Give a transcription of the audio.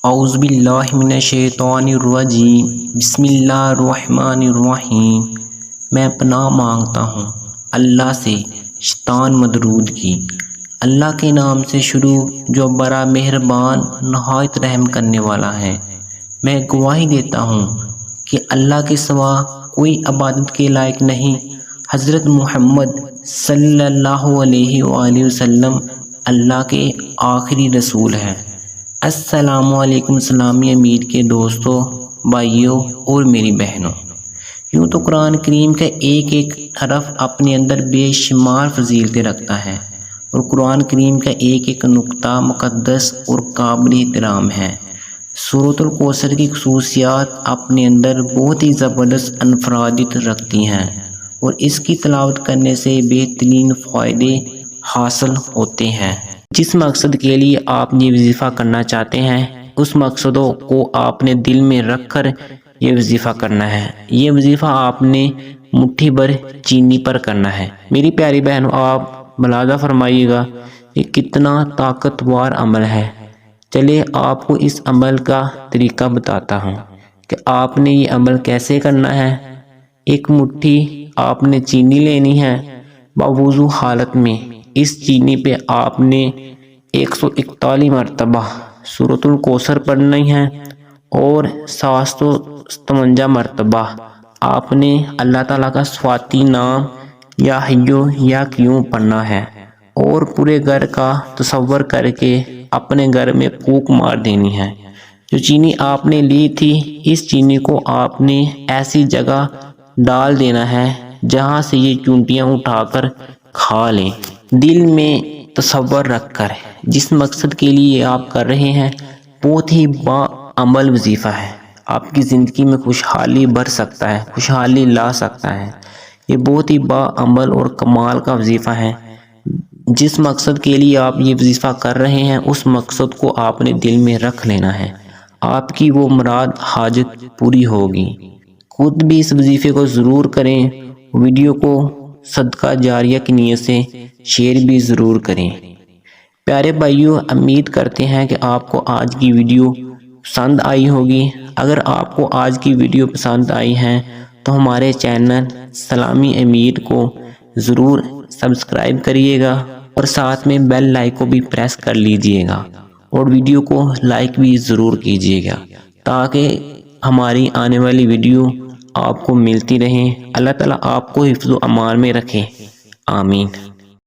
اعوذ باللہ من الشیطان الرجیم بسم اللہ الرحمن الرحیم۔ میں پناہ مانگتا ہوں اللہ سے شیطان مردود کی۔ اللہ کے نام سے شروع جو بڑا مہربان نہایت رحم کرنے والا ہے۔ میں گواہی دیتا ہوں کہ اللہ کے سوا کوئی عبادت کے لائق نہیں۔ حضرت محمد صلی اللہ علیہ وآلہ وسلم اللہ کے آخری رسول ہیں۔ السلام علیکم اسلامی امیر کے دوستوں، بھائیوں اور میری بہنوں۔ یوں تو قرآن کریم کا ایک ایک حرف اپنے اندر بے شمار فضیلتیں رکھتا ہے، اور قرآن کریم کا ایک ایک نقطہ مقدس اور قابل احترام ہے۔ سورۃ الکوثر کی خصوصیات اپنے اندر بہت ہی زبردست انفرادیت رکھتی ہیں، اور اس کی تلاوت کرنے سے بہترین فائدے حاصل ہوتے ہیں۔ جس مقصد کے لیے آپ یہ وظیفہ کرنا چاہتے ہیں، اس مقصدوں کو آپ نے دل میں رکھ کر یہ وظیفہ کرنا ہے۔ یہ وظیفہ آپ نے مٹھی بھر چینی پر کرنا ہے۔ میری پیاری بہنوں، آپ ملاحظہ فرمائیے گا یہ کتنا طاقتور عمل ہے۔ چلے آپ کو اس عمل کا طریقہ بتاتا ہوں کہ آپ نے یہ عمل کیسے کرنا ہے۔ ایک مٹھی آپ نے چینی لینی ہے باوضو حالت میں۔ اس چینی پہ آپ نے 141 مرتبہ سورۃ الکوثر پڑھنی ہے، اور 757 مرتبہ آپ نے اللہ تعالیٰ کا صفاتی نام یا حیو یا قیوم پڑھنا ہے، اور پورے گھر کا تصور کر کے اپنے گھر میں پھونک مار دینی ہے۔ جو چینی آپ نے لی تھی، اس چینی کو آپ نے ایسی جگہ ڈال دینا ہے جہاں سے یہ چونٹیاں اٹھا کر کھا لیں۔ دل میں تصور رکھ کر جس مقصد کے لیے آپ کر رہے ہیں، بہت ہی باعمل وظیفہ ہے۔ آپ کی زندگی میں خوشحالی بھر سکتا ہے، خوشحالی لا سکتا ہے۔ یہ بہت ہی باعمل اور کمال کا وظیفہ ہے۔ جس مقصد کے لیے آپ یہ وظیفہ کر رہے ہیں، اس مقصد کو آپ نے دل میں رکھ لینا ہے۔ آپ کی وہ مراد حاجت پوری ہوگی۔ خود بھی اس وظیفے کو ضرور کریں، ویڈیو کو صدقہ جاریہ کی نیت سے شیئر بھی ضرور کریں۔ پیارے بھائیوں، امید کرتے ہیں کہ آپ کو آج کی ویڈیو پسند آئی ہوگی۔ اگر آپ کو آج کی ویڈیو پسند آئی ہے تو ہمارے چینل اسلامی امیر کو ضرور سبسکرائب کریے گا، اور ساتھ میں بیل لائک کو بھی پریس کر لیجئے گا، اور ویڈیو کو لائک بھی ضرور کیجئے گا تاکہ ہماری آنے والی ویڈیو آپ کو ملتی رہیں۔ اللہ تعالیٰ آپ کو حفظ و امان میں رکھے، آمین۔